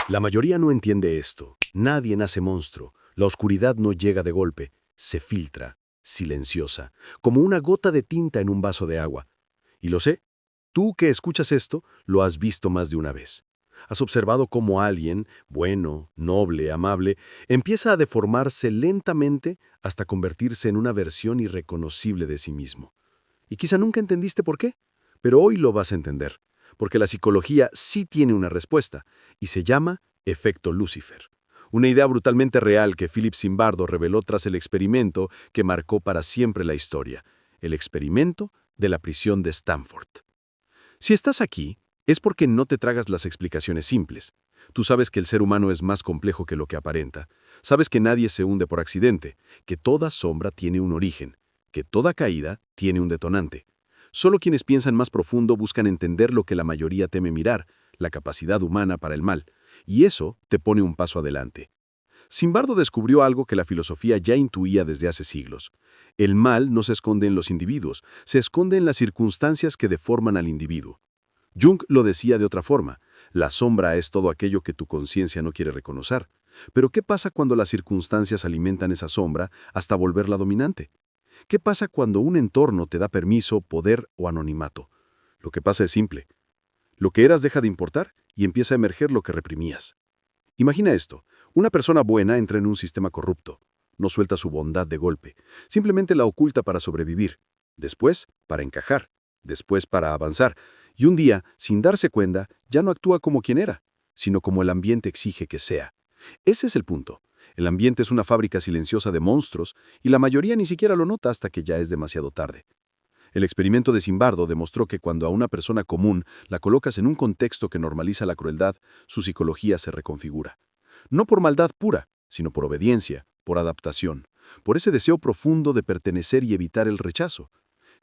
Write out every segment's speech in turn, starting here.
La mayoría no entiende esto. Nadie nace monstruo. La oscuridad no llega de golpe. Se filtra, silenciosa, como una gota de tinta en un vaso de agua. Y lo sé. Tú que escuchas esto, lo has visto más de una vez. Has observado cómo alguien, bueno, noble, amable, empieza a deformarse lentamente hasta convertirse en una versión irreconocible de sí mismo. Y quizá nunca entendiste por qué, pero hoy lo vas a entender, porque la psicología sí tiene una respuesta, y se llama efecto Lucifer. Una idea brutalmente real que Philip Zimbardo reveló tras el experimento que marcó para siempre la historia, el experimento de la prisión de Stanford. Si estás aquí, es porque no te tragas las explicaciones simples. Tú sabes que el ser humano es más complejo que lo que aparenta. Sabes que nadie se hunde por accidente, que toda sombra tiene un origen, que toda caída tiene un detonante. Solo quienes piensan más profundo buscan entender lo que la mayoría teme mirar, la capacidad humana para el mal, y eso te pone un paso adelante. Zimbardo descubrió algo que la filosofía ya intuía desde hace siglos. El mal no se esconde en los individuos, se esconde en las circunstancias que deforman al individuo. Jung lo decía de otra forma, la sombra es todo aquello que tu conciencia no quiere reconocer. Pero ¿qué pasa cuando las circunstancias alimentan esa sombra hasta volverla dominante? ¿Qué pasa cuando un entorno te da permiso, poder o anonimato? Lo que pasa es simple. Lo que eras deja de importar y empieza a emerger lo que reprimías. Imagina esto, una persona buena entra en un sistema corrupto. No suelta su bondad de golpe, simplemente la oculta para sobrevivir, después para encajar, después para avanzar, y un día, sin darse cuenta, ya no actúa como quien era, sino como el ambiente exige que sea. Ese es el punto. El ambiente es una fábrica silenciosa de monstruos y la mayoría ni siquiera lo nota hasta que ya es demasiado tarde. El experimento de Zimbardo demostró que cuando a una persona común la colocas en un contexto que normaliza la crueldad, su psicología se reconfigura. No por maldad pura, sino por obediencia, por adaptación, por ese deseo profundo de pertenecer y evitar el rechazo.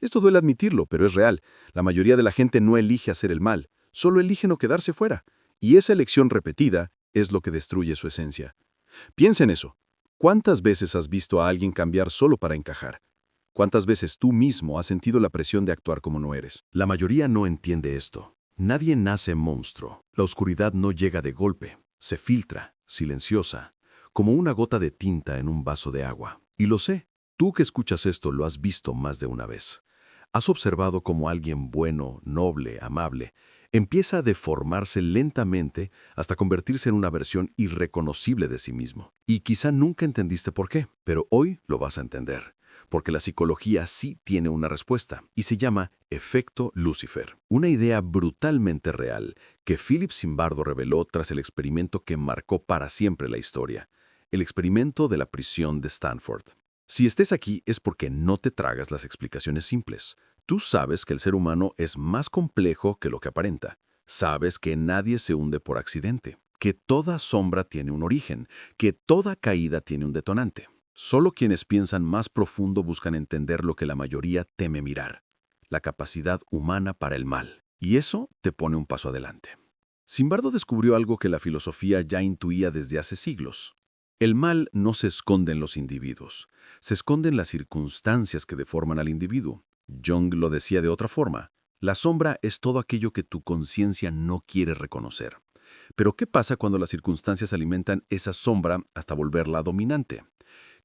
Esto duele admitirlo, pero es real. La mayoría de la gente no elige hacer el mal, solo elige no quedarse fuera. Y esa elección repetida es lo que destruye su esencia. Piensa en eso. ¿Cuántas veces has visto a alguien cambiar solo para encajar? ¿Cuántas veces tú mismo has sentido la presión de actuar como no eres? La mayoría no entiende esto. Nadie nace monstruo. La oscuridad no llega de golpe. Se filtra, silenciosa, como una gota de tinta en un vaso de agua. Y lo sé. Tú que escuchas esto lo has visto más de una vez. Has observado cómo alguien bueno, noble, amable, empieza a deformarse lentamente hasta convertirse en una versión irreconocible de sí mismo. Y quizá nunca entendiste por qué, pero hoy lo vas a entender. Porque la psicología sí tiene una respuesta, y se llama efecto Lucifer, una idea brutalmente real que Philip Zimbardo reveló tras el experimento que marcó para siempre la historia, el experimento de la prisión de Stanford. Si estés aquí es porque no te tragas las explicaciones simples. Tú sabes que el ser humano es más complejo que lo que aparenta. Sabes que nadie se hunde por accidente, que toda sombra tiene un origen, que toda caída tiene un detonante. Solo quienes piensan más profundo buscan entender lo que la mayoría teme mirar, la capacidad humana para el mal. Y eso te pone un paso adelante. Zimbardo descubrió algo que la filosofía ya intuía desde hace siglos. El mal no se esconde en los individuos, se esconde en las circunstancias que deforman al individuo. Jung lo decía de otra forma, la sombra es todo aquello que tu conciencia no quiere reconocer. Pero ¿qué pasa cuando las circunstancias alimentan esa sombra hasta volverla dominante?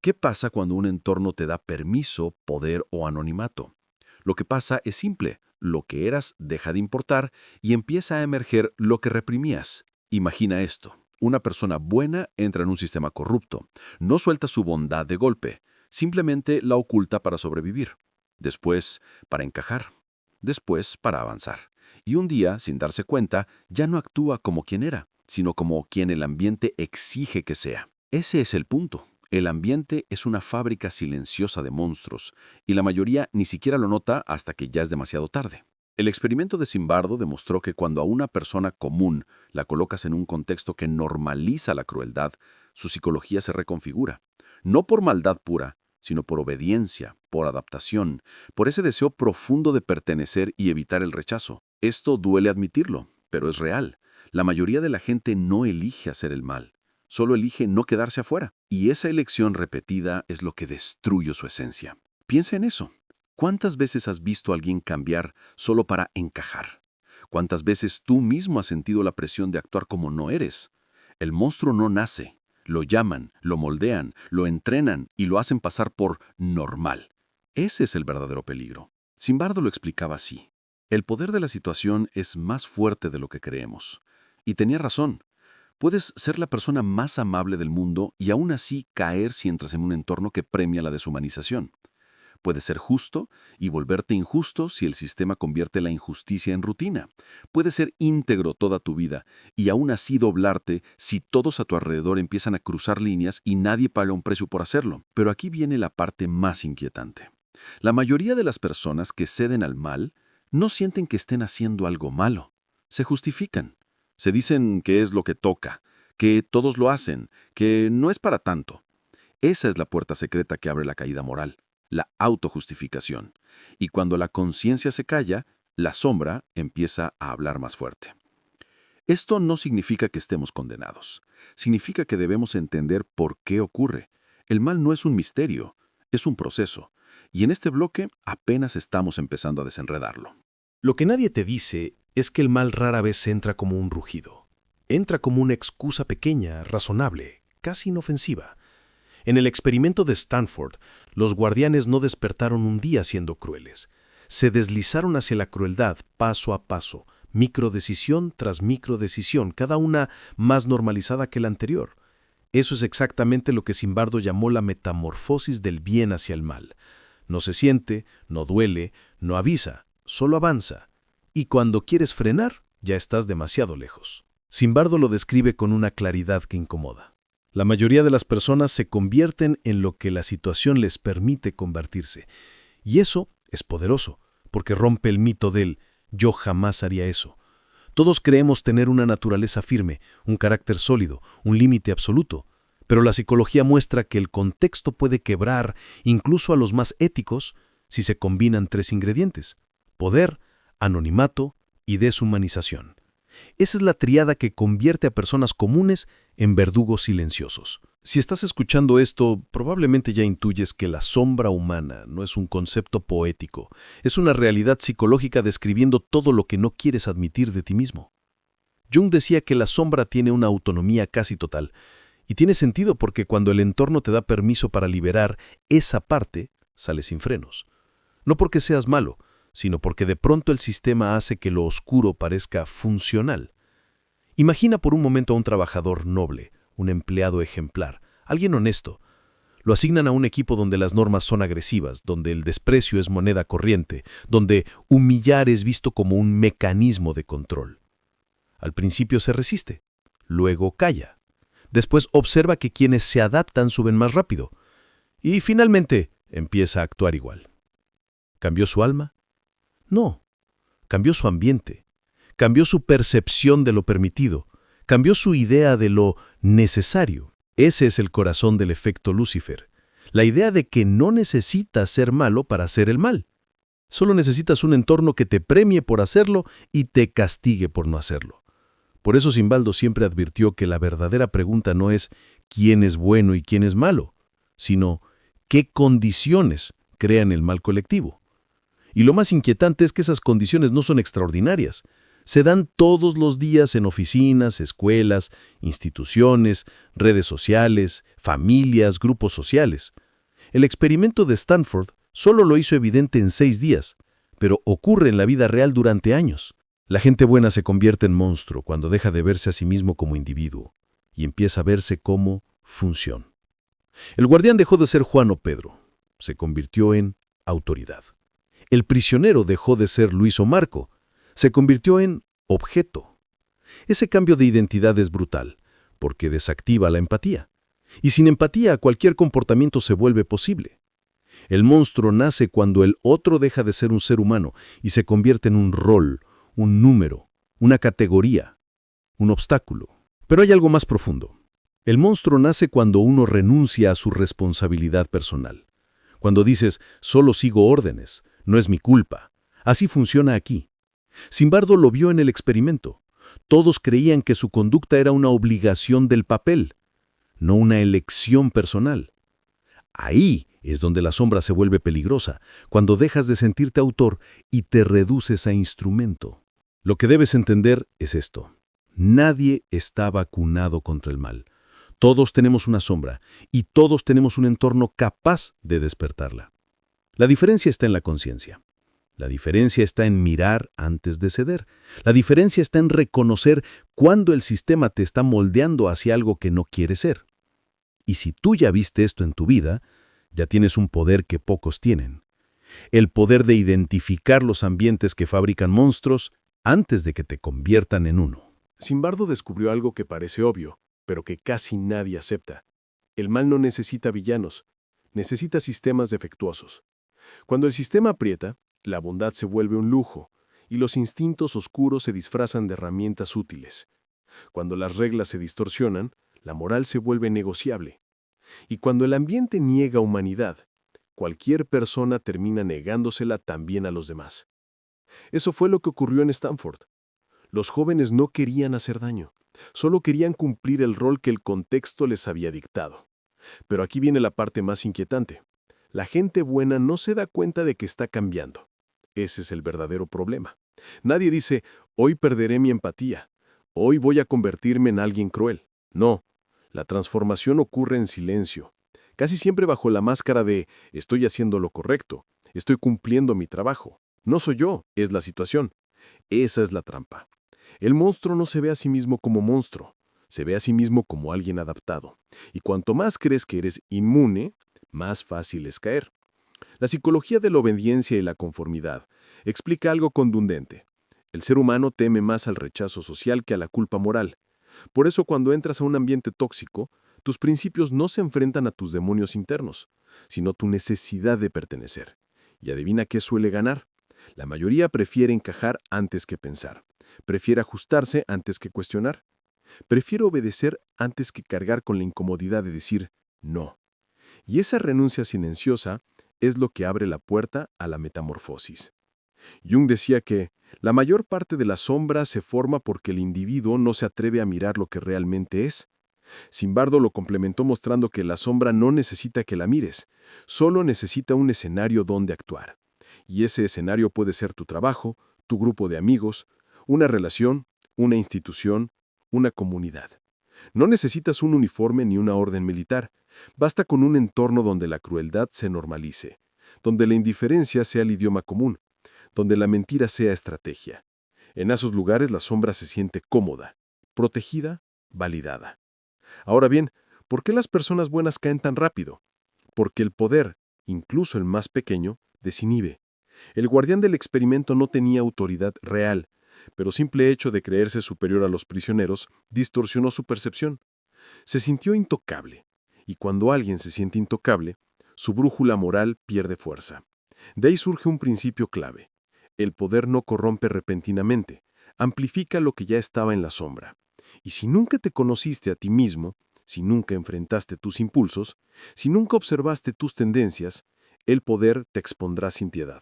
¿Qué pasa cuando un entorno te da permiso, poder o anonimato? Lo que pasa es simple, lo que eras deja de importar y empieza a emerger lo que reprimías. Imagina esto. Una persona buena entra en un sistema corrupto, no suelta su bondad de golpe, simplemente la oculta para sobrevivir, después para encajar, después para avanzar. Y un día, sin darse cuenta, ya no actúa como quien era, sino como quien el ambiente exige que sea. Ese es el punto. El ambiente es una fábrica silenciosa de monstruos, y la mayoría ni siquiera lo nota hasta que ya es demasiado tarde. El experimento de Zimbardo demostró que cuando a una persona común la colocas en un contexto que normaliza la crueldad, su psicología se reconfigura. No por maldad pura, sino por obediencia, por adaptación, por ese deseo profundo de pertenecer y evitar el rechazo. Esto duele admitirlo, pero es real. La mayoría de la gente no elige hacer el mal. Solo elige no quedarse afuera. Y esa elección repetida es lo que destruye su esencia. Piensa en eso. ¿Cuántas veces has visto a alguien cambiar solo para encajar? ¿Cuántas veces tú mismo has sentido la presión de actuar como no eres? El monstruo no nace. Lo llaman, lo moldean, lo entrenan y lo hacen pasar por normal. Ese es el verdadero peligro. Zimbardo lo explicaba así. El poder de la situación es más fuerte de lo que creemos. Y tenía razón. Puedes ser la persona más amable del mundo y aún así caer si entras en un entorno que premia la deshumanización. Puedes ser justo y volverte injusto si el sistema convierte la injusticia en rutina. Puedes ser íntegro toda tu vida y aún así doblarte si todos a tu alrededor empiezan a cruzar líneas y nadie paga un precio por hacerlo. Pero aquí viene la parte más inquietante. La mayoría de las personas que ceden al mal no sienten que estén haciendo algo malo. Se justifican. Se dicen que es lo que toca, que todos lo hacen, que no es para tanto. Esa es la puerta secreta que abre la caída moral, la autojustificación. Y cuando la conciencia se calla, la sombra empieza a hablar más fuerte. Esto no significa que estemos condenados. Significa que debemos entender por qué ocurre. El mal no es un misterio, es un proceso. Y en este bloque apenas estamos empezando a desenredarlo. Lo que nadie te dice es que el mal rara vez entra como un rugido. Entra como una excusa pequeña, razonable, casi inofensiva. En el experimento de Stanford, los guardianes no despertaron un día siendo crueles. Se deslizaron hacia la crueldad paso a paso, microdecisión tras microdecisión, cada una más normalizada que la anterior. Eso es exactamente lo que Zimbardo llamó la metamorfosis del bien hacia el mal. No se siente, no duele, no avisa, solo avanza. Y cuando quieres frenar, ya estás demasiado lejos. Zimbardo lo describe con una claridad que incomoda. La mayoría de las personas se convierten en lo que la situación les permite convertirse. Y eso es poderoso, porque rompe el mito del «yo jamás haría eso». Todos creemos tener una naturaleza firme, un carácter sólido, un límite absoluto. Pero la psicología muestra que el contexto puede quebrar incluso a los más éticos si se combinan tres ingredientes: poder, anonimato y deshumanización. Esa es la tríada que convierte a personas comunes en verdugos silenciosos. Si estás escuchando esto, probablemente ya intuyes que la sombra humana no es un concepto poético, es una realidad psicológica describiendo todo lo que no quieres admitir de ti mismo. Jung decía que la sombra tiene una autonomía casi total, y tiene sentido porque cuando el entorno te da permiso para liberar esa parte, sales sin frenos. No porque seas malo, sino porque de pronto el sistema hace que lo oscuro parezca funcional. Imagina por un momento a un trabajador noble, un empleado ejemplar, alguien honesto. Lo asignan a un equipo donde las normas son agresivas, donde el desprecio es moneda corriente, donde humillar es visto como un mecanismo de control. Al principio se resiste, luego calla. Después observa que quienes se adaptan suben más rápido. Y finalmente empieza a actuar igual. ¿Cambió su alma? No. Cambió su ambiente. Cambió su percepción de lo permitido. Cambió su idea de lo necesario. Ese es el corazón del efecto Lucifer. La idea de que no necesitas ser malo para hacer el mal. Solo necesitas un entorno que te premie por hacerlo y te castigue por no hacerlo. Por eso Zimbaldo siempre advirtió que la verdadera pregunta no es quién es bueno y quién es malo, sino qué condiciones crean el mal colectivo. Y lo más inquietante es que esas condiciones no son extraordinarias. Se dan todos los días en oficinas, escuelas, instituciones, redes sociales, familias, grupos sociales. El experimento de Stanford solo lo hizo evidente en 6 días, pero ocurre en la vida real durante años. La gente buena se convierte en monstruo cuando deja de verse a sí mismo como individuo y empieza a verse como función. El guardián dejó de ser Juan o Pedro, se convirtió en autoridad. El prisionero dejó de ser Luis o Marco, se convirtió en objeto. Ese cambio de identidad es brutal, porque desactiva la empatía. Y sin empatía, cualquier comportamiento se vuelve posible. El monstruo nace cuando el otro deja de ser un ser humano y se convierte en un rol, un número, una categoría, un obstáculo. Pero hay algo más profundo. El monstruo nace cuando uno renuncia a su responsabilidad personal. Cuando dices, solo sigo órdenes, no es mi culpa. Así funciona aquí. Zimbardo lo vio en el experimento. Todos creían que su conducta era una obligación del papel, no una elección personal. Ahí es donde la sombra se vuelve peligrosa, cuando dejas de sentirte autor y te reduces a instrumento. Lo que debes entender es esto. Nadie está vacunado contra el mal. Todos tenemos una sombra y todos tenemos un entorno capaz de despertarla. La diferencia está en la conciencia. La diferencia está en mirar antes de ceder. La diferencia está en reconocer cuando el sistema te está moldeando hacia algo que no quieres ser. Y si tú ya viste esto en tu vida, ya tienes un poder que pocos tienen. El poder de identificar los ambientes que fabrican monstruos antes de que te conviertan en uno. Zimbardo descubrió algo que parece obvio, pero que casi nadie acepta. El mal no necesita villanos, necesita sistemas defectuosos. Cuando el sistema aprieta, la bondad se vuelve un lujo y los instintos oscuros se disfrazan de herramientas útiles. Cuando las reglas se distorsionan, la moral se vuelve negociable. Y cuando el ambiente niega humanidad, cualquier persona termina negándosela también a los demás. Eso fue lo que ocurrió en Stanford. Los jóvenes no querían hacer daño, solo querían cumplir el rol que el contexto les había dictado. Pero aquí viene la parte más inquietante. La gente buena no se da cuenta de que está cambiando. Ese es el verdadero problema. Nadie dice, hoy perderé mi empatía, hoy voy a convertirme en alguien cruel. No, la transformación ocurre en silencio, casi siempre bajo la máscara de estoy haciendo lo correcto, estoy cumpliendo mi trabajo. No soy yo, es la situación. Esa es la trampa. El monstruo no se ve a sí mismo como monstruo, se ve a sí mismo como alguien adaptado. Y cuanto más crees que eres inmune, más fácil es caer. La psicología de la obediencia y la conformidad explica algo contundente. El ser humano teme más al rechazo social que a la culpa moral. Por eso cuando entras a un ambiente tóxico, tus principios no se enfrentan a tus demonios internos, sino tu necesidad de pertenecer. Y adivina qué suele ganar. La mayoría prefiere encajar antes que pensar. Prefiere ajustarse antes que cuestionar. Prefiere obedecer antes que cargar con la incomodidad de decir no. Y esa renuncia silenciosa es lo que abre la puerta a la metamorfosis. Jung decía que la mayor parte de la sombra se forma porque el individuo no se atreve a mirar lo que realmente es. Zimbardo lo complementó mostrando que la sombra no necesita que la mires, solo necesita un escenario donde actuar. Y ese escenario puede ser tu trabajo, tu grupo de amigos, una relación, una institución, una comunidad. No necesitas un uniforme ni una orden militar. Basta con un entorno donde la crueldad se normalice, donde la indiferencia sea el idioma común, donde la mentira sea estrategia. En esos lugares la sombra se siente cómoda, protegida, validada. Ahora bien, ¿por qué las personas buenas caen tan rápido? Porque el poder, incluso el más pequeño, desinhibe. El guardián del experimento no tenía autoridad real, pero simple hecho de creerse superior a los prisioneros distorsionó su percepción. Se sintió intocable, y cuando alguien se siente intocable, su brújula moral pierde fuerza. De ahí surge un principio clave. El poder no corrompe repentinamente, amplifica lo que ya estaba en la sombra. Y si nunca te conociste a ti mismo, si nunca enfrentaste tus impulsos, si nunca observaste tus tendencias, el poder te expondrá sin piedad.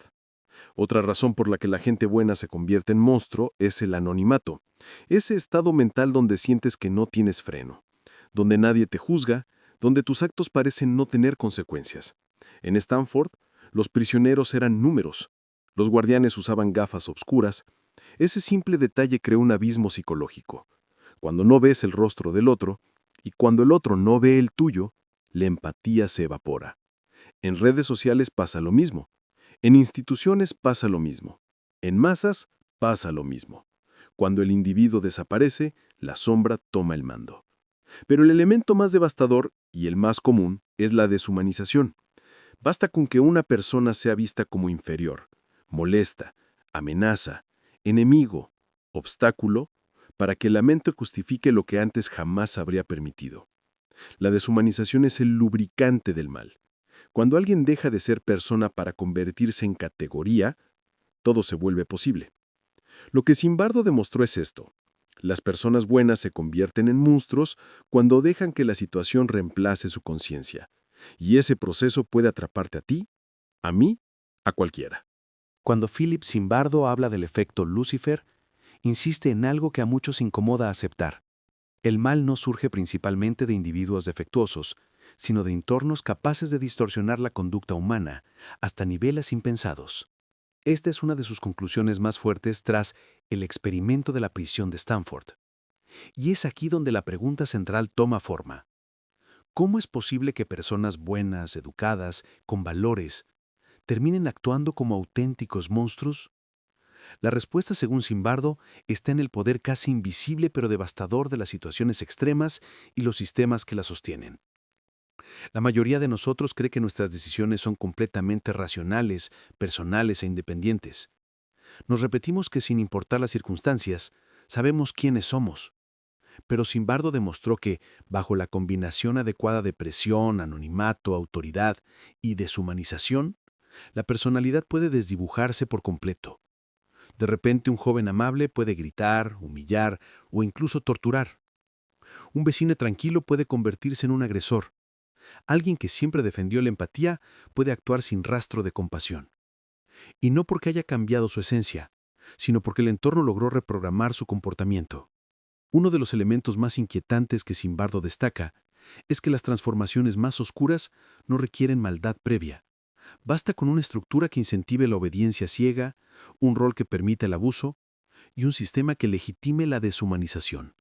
Otra razón por la que la gente buena se convierte en monstruo es el anonimato, ese estado mental donde sientes que no tienes freno, donde nadie te juzga, donde tus actos parecen no tener consecuencias. En Stanford, los prisioneros eran números, los guardianes usaban gafas oscuras. Ese simple detalle creó un abismo psicológico. Cuando no ves el rostro del otro, y cuando el otro no ve el tuyo, la empatía se evapora. En redes sociales pasa lo mismo. En instituciones pasa lo mismo. En masas pasa lo mismo. Cuando el individuo desaparece, la sombra toma el mando. Pero el elemento más devastador, y el más común, es la deshumanización. Basta con que una persona sea vista como inferior, molesta, amenaza, enemigo, obstáculo, para que la mente justifique lo que antes jamás habría permitido. La deshumanización es el lubricante del mal. Cuando alguien deja de ser persona para convertirse en categoría, todo se vuelve posible. Lo que Zimbardo demostró es esto. Las personas buenas se convierten en monstruos cuando dejan que la situación reemplace su conciencia. Y ese proceso puede atraparte a ti, a mí, a cualquiera. Cuando Philip Zimbardo habla del efecto Lucifer, insiste en algo que a muchos incomoda aceptar. El mal no surge principalmente de individuos defectuosos, sino de entornos capaces de distorsionar la conducta humana hasta niveles impensados. Esta es una de sus conclusiones más fuertes tras el experimento de la prisión de Stanford. Y es aquí donde la pregunta central toma forma. ¿Cómo es posible que personas buenas, educadas, con valores, terminen actuando como auténticos monstruos? La respuesta, según Zimbardo, está en el poder casi invisible pero devastador de las situaciones extremas y los sistemas que las sostienen. La mayoría de nosotros cree que nuestras decisiones son completamente racionales, personales e independientes. Nos repetimos que sin importar las circunstancias, sabemos quiénes somos. Pero Zimbardo demostró que, bajo la combinación adecuada de presión, anonimato, autoridad y deshumanización, la personalidad puede desdibujarse por completo. De repente, un joven amable puede gritar, humillar o incluso torturar. Un vecino tranquilo puede convertirse en un agresor. Alguien que siempre defendió la empatía puede actuar sin rastro de compasión. Y no porque haya cambiado su esencia, sino porque el entorno logró reprogramar su comportamiento. Uno de los elementos más inquietantes que Zimbardo destaca es que las transformaciones más oscuras no requieren maldad previa. Basta con una estructura que incentive la obediencia ciega, un rol que permita el abuso y un sistema que legitime la deshumanización.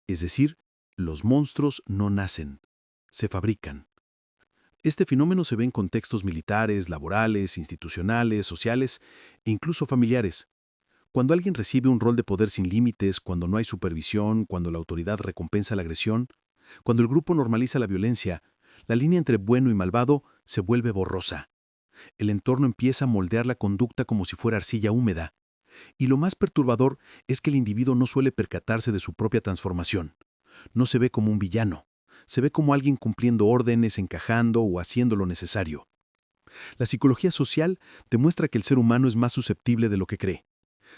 Es decir, los monstruos no nacen, se fabrican. Este fenómeno se ve en contextos militares, laborales, institucionales, sociales e incluso familiares. Cuando alguien recibe un rol de poder sin límites, cuando no hay supervisión, cuando la autoridad recompensa la agresión, cuando el grupo normaliza la violencia, la línea entre bueno y malvado se vuelve borrosa. El entorno empieza a moldear la conducta como si fuera arcilla húmeda. Y lo más perturbador es que el individuo no suele percatarse de su propia transformación. No se ve como un villano. Se ve como alguien cumpliendo órdenes, encajando o haciendo lo necesario. La psicología social demuestra que el ser humano es más susceptible de lo que cree.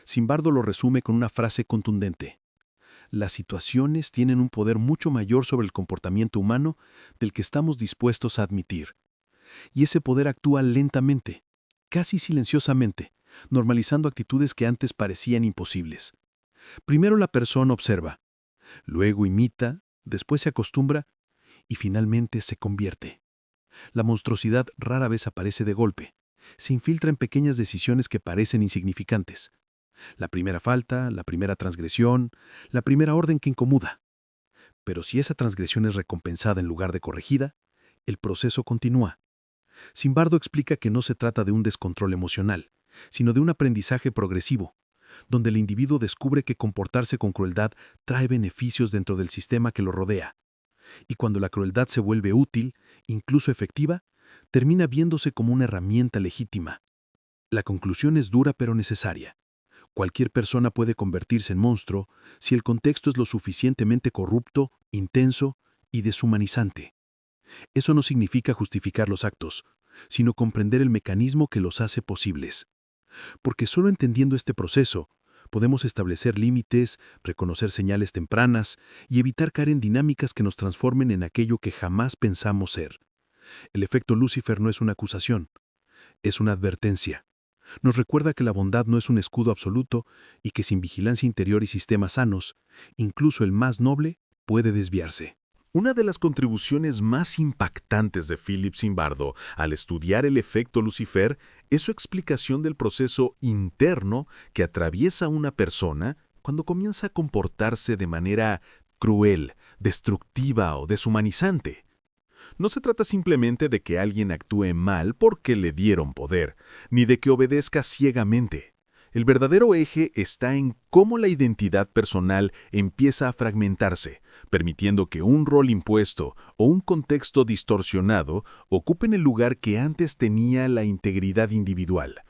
Zimbardo lo resume con una frase contundente. Las situaciones tienen un poder mucho mayor sobre el comportamiento humano del que estamos dispuestos a admitir. Y ese poder actúa lentamente, casi silenciosamente, normalizando actitudes que antes parecían imposibles. Primero la persona observa, luego imita, después se acostumbra y finalmente se convierte. La monstruosidad rara vez aparece de golpe. Se infiltra en pequeñas decisiones que parecen insignificantes. La primera falta, la primera transgresión, la primera orden que incomoda. Pero si esa transgresión es recompensada en lugar de corregida, el proceso continúa. Zimbardo explica que no se trata de un descontrol emocional, sino de un aprendizaje progresivo, donde el individuo descubre que comportarse con crueldad trae beneficios dentro del sistema que lo rodea. Y cuando la crueldad se vuelve útil, incluso efectiva, termina viéndose como una herramienta legítima. La conclusión es dura pero necesaria. Cualquier persona puede convertirse en monstruo si el contexto es lo suficientemente corrupto, intenso y deshumanizante. Eso no significa justificar los actos, sino comprender el mecanismo que los hace posibles. Porque solo entendiendo este proceso, podemos establecer límites, reconocer señales tempranas y evitar caer en dinámicas que nos transformen en aquello que jamás pensamos ser. El efecto Lucifer no es una acusación, es una advertencia. Nos recuerda que la bondad no es un escudo absoluto y que sin vigilancia interior y sistemas sanos, incluso el más noble puede desviarse. Una de las contribuciones más impactantes de Philip Zimbardo al estudiar el efecto Lucifer es su explicación del proceso interno que atraviesa una persona cuando comienza a comportarse de manera cruel, destructiva o deshumanizante. No se trata simplemente de que alguien actúe mal porque le dieron poder, ni de que obedezca ciegamente. El verdadero eje está en cómo la identidad personal empieza a fragmentarse, permitiendo que un rol impuesto o un contexto distorsionado ocupen el lugar que antes tenía la integridad individual.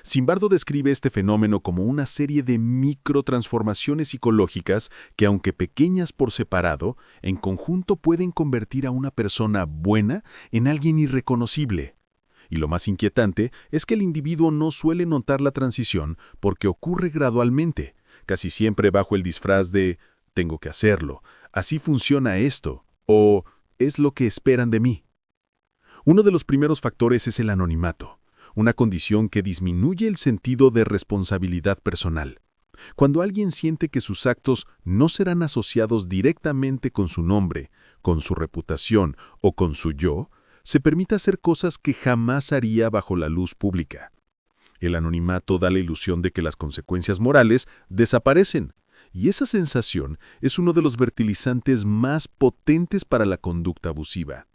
Zimbardo describe este fenómeno como una serie de microtransformaciones psicológicas que, aunque pequeñas por separado, en conjunto pueden convertir a una persona buena en alguien irreconocible. Y lo más inquietante es que el individuo no suele notar la transición porque ocurre gradualmente, casi siempre bajo el disfraz de «tengo que hacerlo», «así funciona esto» o «es lo que esperan de mí». Uno de los primeros factores es el anonimato, una condición que disminuye el sentido de responsabilidad personal. Cuando alguien siente que sus actos no serán asociados directamente con su nombre, con su reputación o con su yo, se permite hacer cosas que jamás haría bajo la luz pública. El anonimato da la ilusión de que las consecuencias morales desaparecen, Y esa sensación es uno de los fertilizantes más potentes para la conducta abusiva.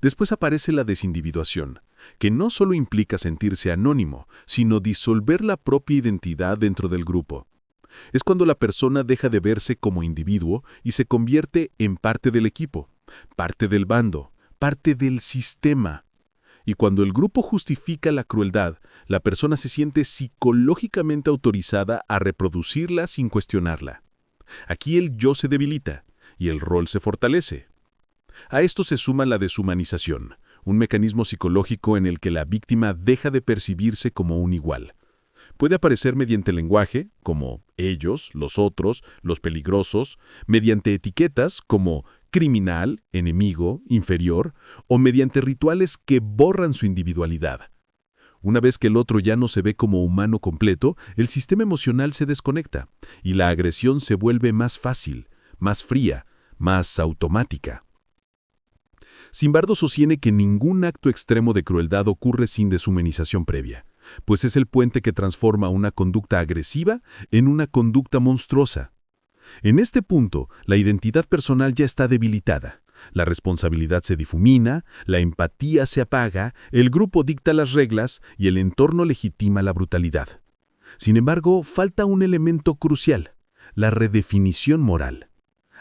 Después aparece la desindividuación, que no solo implica sentirse anónimo, sino disolver la propia identidad dentro del grupo. Es cuando la persona deja de verse como individuo y se convierte en parte del equipo, parte del bando, parte del sistema. Y cuando el grupo justifica la crueldad, la persona se siente psicológicamente autorizada a reproducirla sin cuestionarla. Aquí el yo se debilita y el rol se fortalece. A esto se suma la deshumanización, un mecanismo psicológico en el que la víctima deja de percibirse como un igual. Puede aparecer mediante lenguaje, como ellos, los otros, los peligrosos, mediante etiquetas como criminal, enemigo, inferior, o mediante rituales que borran su individualidad. Una vez que el otro ya no se ve como humano completo, el sistema emocional se desconecta y la agresión se vuelve más fácil, más fría, más automática. Zimbardo sostiene que ningún acto extremo de crueldad ocurre sin deshumanización previa, pues es el puente que transforma una conducta agresiva en una conducta monstruosa. En este punto, la identidad personal ya está debilitada. La responsabilidad se difumina, la empatía se apaga, el grupo dicta las reglas y el entorno legitima la brutalidad. Sin embargo, falta un elemento crucial, la redefinición moral.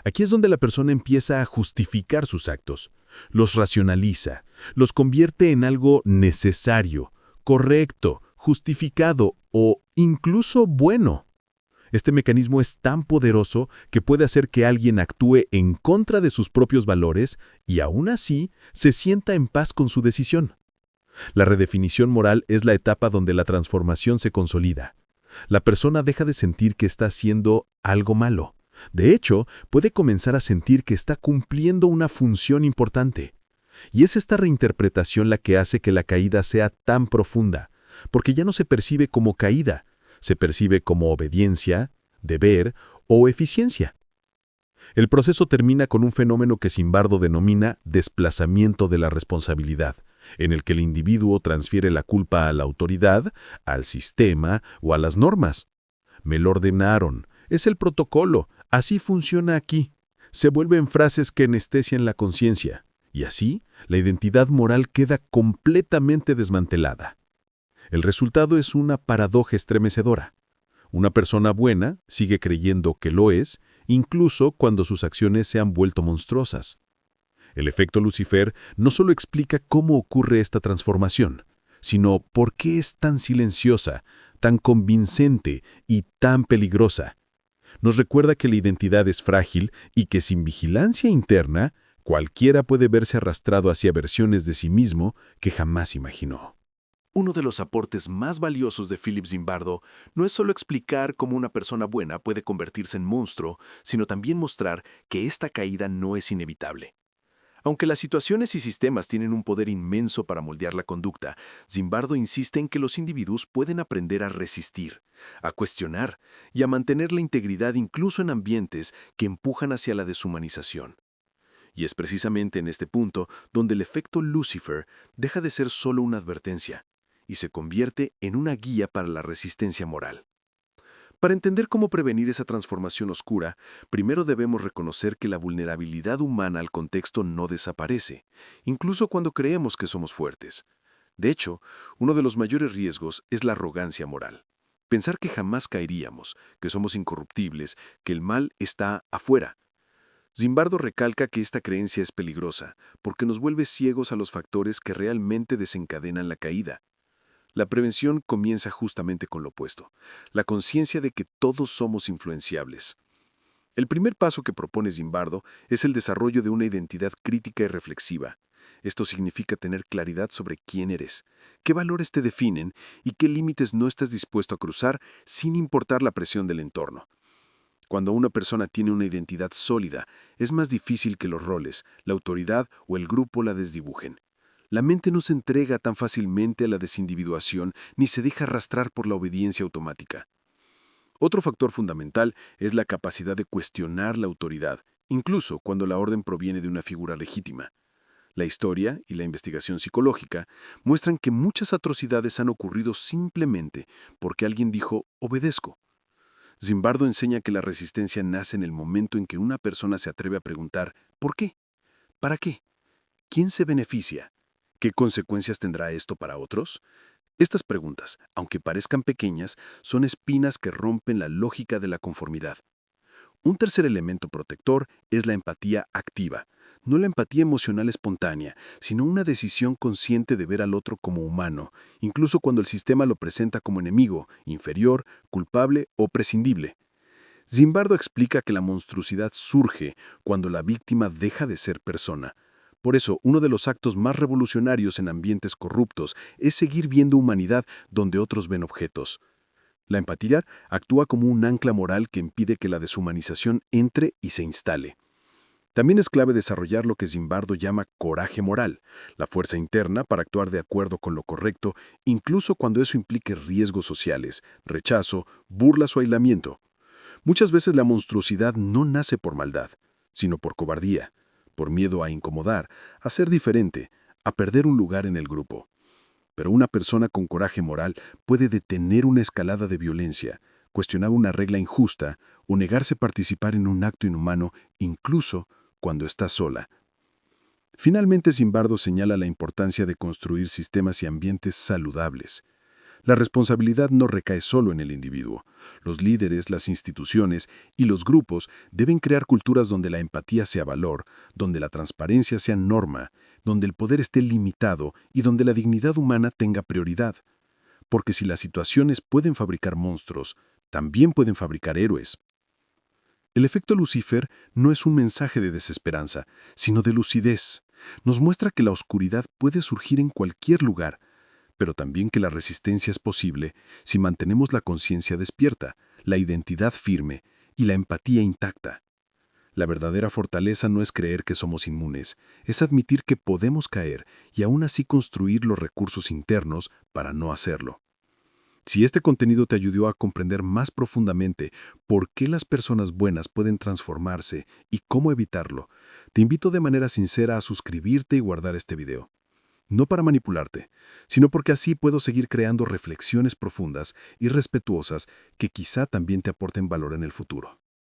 Aquí es donde la persona empieza a justificar sus actos, los racionaliza, los convierte en algo necesario, correcto, justificado o incluso bueno. Este mecanismo es tan poderoso que puede hacer que alguien actúe en contra de sus propios valores y aún así se sienta en paz con su decisión. La redefinición moral es la etapa donde la transformación se consolida. La persona deja de sentir que está haciendo algo malo. De hecho, puede comenzar a sentir que está cumpliendo una función importante. Y es esta reinterpretación la que hace que la caída sea tan profunda, porque ya no se percibe como caída, se percibe como obediencia, deber o eficiencia. El proceso termina con un fenómeno que Zimbardo denomina desplazamiento de la responsabilidad, en el que el individuo transfiere la culpa a la autoridad, al sistema o a las normas. Me lo ordenaron, es el protocolo, así funciona aquí. Se vuelven frases que anestesian la conciencia, y así la identidad moral queda completamente desmantelada. El resultado es una paradoja estremecedora. Una persona buena sigue creyendo que lo es, incluso cuando sus acciones se han vuelto monstruosas. El efecto Lucifer no solo explica cómo ocurre esta transformación, sino por qué es tan silenciosa, tan convincente y tan peligrosa. Nos recuerda que la identidad es frágil y que sin vigilancia interna, cualquiera puede verse arrastrado hacia versiones de sí mismo que jamás imaginó. Uno de los aportes más valiosos de Philip Zimbardo no es solo explicar cómo una persona buena puede convertirse en monstruo, sino también mostrar que esta caída no es inevitable. Aunque las situaciones y sistemas tienen un poder inmenso para moldear la conducta, Zimbardo insiste en que los individuos pueden aprender a resistir, a cuestionar y a mantener la integridad incluso en ambientes que empujan hacia la deshumanización. Y es precisamente en este punto donde el efecto Lucifer deja de ser solo una advertencia y se convierte en una guía para la resistencia moral. Para entender cómo prevenir esa transformación oscura, primero debemos reconocer que la vulnerabilidad humana al contexto no desaparece, incluso cuando creemos que somos fuertes. De hecho, uno de los mayores riesgos es la arrogancia moral. Pensar que jamás caeríamos, que somos incorruptibles, que el mal está afuera. Zimbardo recalca que esta creencia es peligrosa porque nos vuelve ciegos a los factores que realmente desencadenan la caída. La prevención comienza justamente con lo opuesto, la conciencia de que todos somos influenciables. El primer paso que propone Zimbardo es el desarrollo de una identidad crítica y reflexiva. Esto significa tener claridad sobre quién eres, qué valores te definen y qué límites no estás dispuesto a cruzar sin importar la presión del entorno. Cuando una persona tiene una identidad sólida, es más difícil que los roles, la autoridad o el grupo la desdibujen. La mente no se entrega tan fácilmente a la desindividuación ni se deja arrastrar por la obediencia automática. Otro factor fundamental es la capacidad de cuestionar la autoridad, incluso cuando la orden proviene de una figura legítima. La historia y la investigación psicológica muestran que muchas atrocidades han ocurrido simplemente porque alguien dijo «obedezco». Zimbardo enseña que la resistencia nace en el momento en que una persona se atreve a preguntar ¿por qué? ¿Para qué? ¿Quién se beneficia? ¿Qué consecuencias tendrá esto para otros? Estas preguntas, aunque parezcan pequeñas, son espinas que rompen la lógica de la conformidad. Un tercer elemento protector es la empatía activa. No la empatía emocional espontánea, sino una decisión consciente de ver al otro como humano, incluso cuando el sistema lo presenta como enemigo, inferior, culpable o prescindible. Zimbardo explica que la monstruosidad surge cuando la víctima deja de ser persona. Por eso, uno de los actos más revolucionarios en ambientes corruptos es seguir viendo humanidad donde otros ven objetos. La empatía actúa como un ancla moral que impide que la deshumanización entre y se instale. También es clave desarrollar lo que Zimbardo llama coraje moral, la fuerza interna para actuar de acuerdo con lo correcto, incluso cuando eso implique riesgos sociales, rechazo, burlas o aislamiento. Muchas veces la monstruosidad no nace por maldad, sino por cobardía, por miedo a incomodar, a ser diferente, a perder un lugar en el grupo. Pero una persona con coraje moral puede detener una escalada de violencia, cuestionar una regla injusta o negarse a participar en un acto inhumano, incluso cuando está sola. Finalmente, Zimbardo señala la importancia de construir sistemas y ambientes saludables. La responsabilidad no recae solo en el individuo. Los líderes, las instituciones y los grupos deben crear culturas donde la empatía sea valor, donde la transparencia sea norma, donde el poder esté limitado y donde la dignidad humana tenga prioridad. Porque si las situaciones pueden fabricar monstruos, también pueden fabricar héroes. El efecto Lucifer no es un mensaje de desesperanza, sino de lucidez. Nos muestra que la oscuridad puede surgir en cualquier lugar, pero también que la resistencia es posible si mantenemos la conciencia despierta, la identidad firme y la empatía intacta. La verdadera fortaleza no es creer que somos inmunes, es admitir que podemos caer y aún así construir los recursos internos para no hacerlo. Si este contenido te ayudó a comprender más profundamente por qué las personas buenas pueden transformarse y cómo evitarlo, te invito de manera sincera a suscribirte y guardar este video. No para manipularte, sino porque así puedo seguir creando reflexiones profundas y respetuosas que quizá también te aporten valor en el futuro.